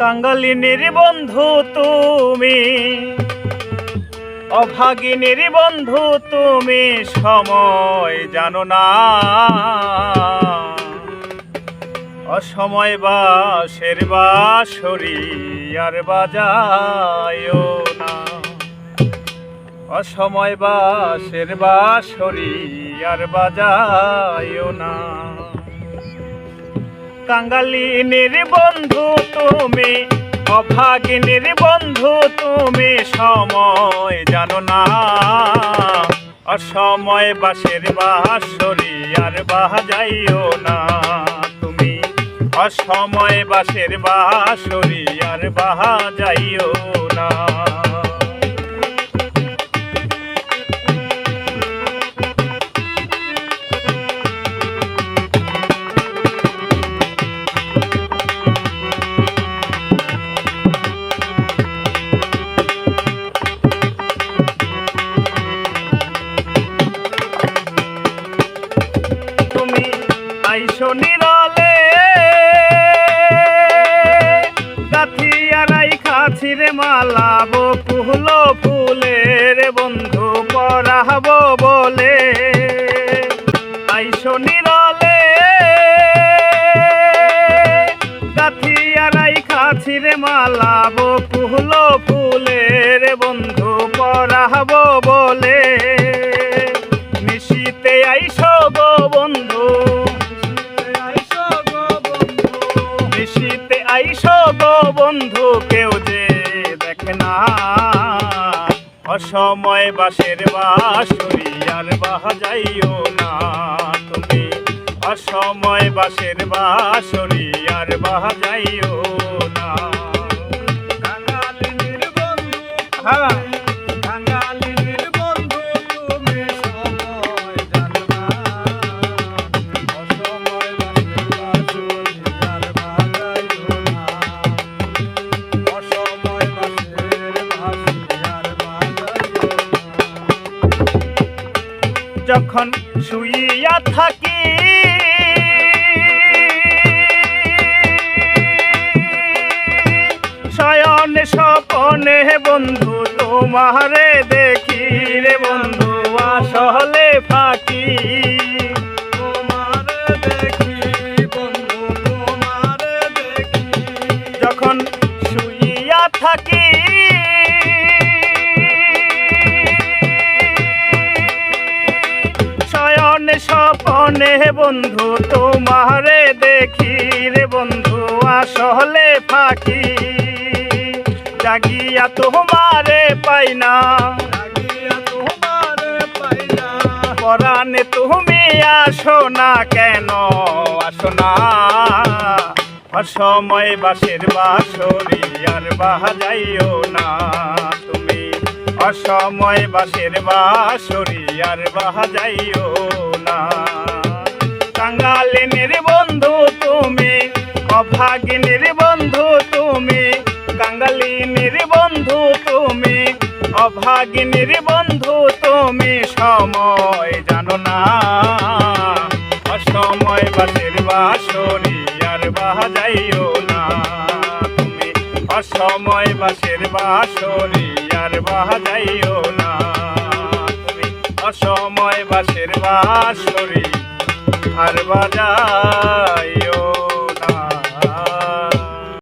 কাঙ্গালিনীর বন্ধু তুমি, অভাগিনীর বন্ধু তুমি, সময় জানো না। অসময় বাঁশের বাঁশরি আর বাজায়ও না। অসময় বাঁশের বাঁশরি আর বাজায়ও না। কাঙ্গালিনীর বন্ধু তুমি, অভাগিনীর বন্ধু তুমি, সময় জানো না। অসময় বাঁশের বাঁশরি আর বাজাইও না তুমি। অসময় বাঁশের বাঁশরি আর বাজাইও না। আইসো নিরলে কাথিয়ারাই খাছিরে মালা, বকুল ফুলের বন্ধু পরাবো বলে। আইসো নিরলে কাথিয়ারাই খাছিরে মালা, বকুল ফুলের বন্ধু পরাবো বলে। নিশীতে আইসো গো বন্ধু, নিশীতে আইসো গো বন্ধু, কেউ যে দেখে না। অসময় বাঁশের বাঁশরি আর বাজাইও না তুমি। অসময় বাঁশের বাঁশরি আর বাজাইও না। কাঙ্গালিনীর বন্ধু, কাঙ্গালিনীর বন্ধু তুমি, সময় জানো না। অসময় বাঁশের বাঁশরি আর বাজাইও না। অসময় বাঁশের বাঁশরি আর বাজাইও না। যখন শুইয়া থাকি শয়নে স্বপনে বন্ধু, তোমারে দেখি রে বন্ধু, আসলে ফাঁকি। তোমারে দেখি বন্ধু, তোমারে দেখি। যখন শুইয়া থাকি শয়নে স্বপনে বন্ধু, তোমারে দেখি রে বন্ধু, আসলে ফাঁকি। জাগিয়া তোমারে পাই না, জাগিয়া তোমারে পাই না। পরাণে তুমি আসো না, কেন আসো না। অসময় বাঁশের বাঁশরি আর বাজাইও না তুমি। অসময় বাঁশের বাঁশরি আর বাজাইও না। কাঙ্গালিনীর বন্ধু তুমি, অভাগিনীর বন্ধু তুমি, কাঙ্গালিনীর বন্ধু তুমি, অভাগিনীর বন্ধু তুমি, সময় জানো না। অসময় বাঁশের বাঁশরি আর বাজাইও না তুমি। অসময় বাঁশের বাঁশরি আর বাজাইও না তুমি। অসময় বাঁশের বাঁশরি আর বাজাইও।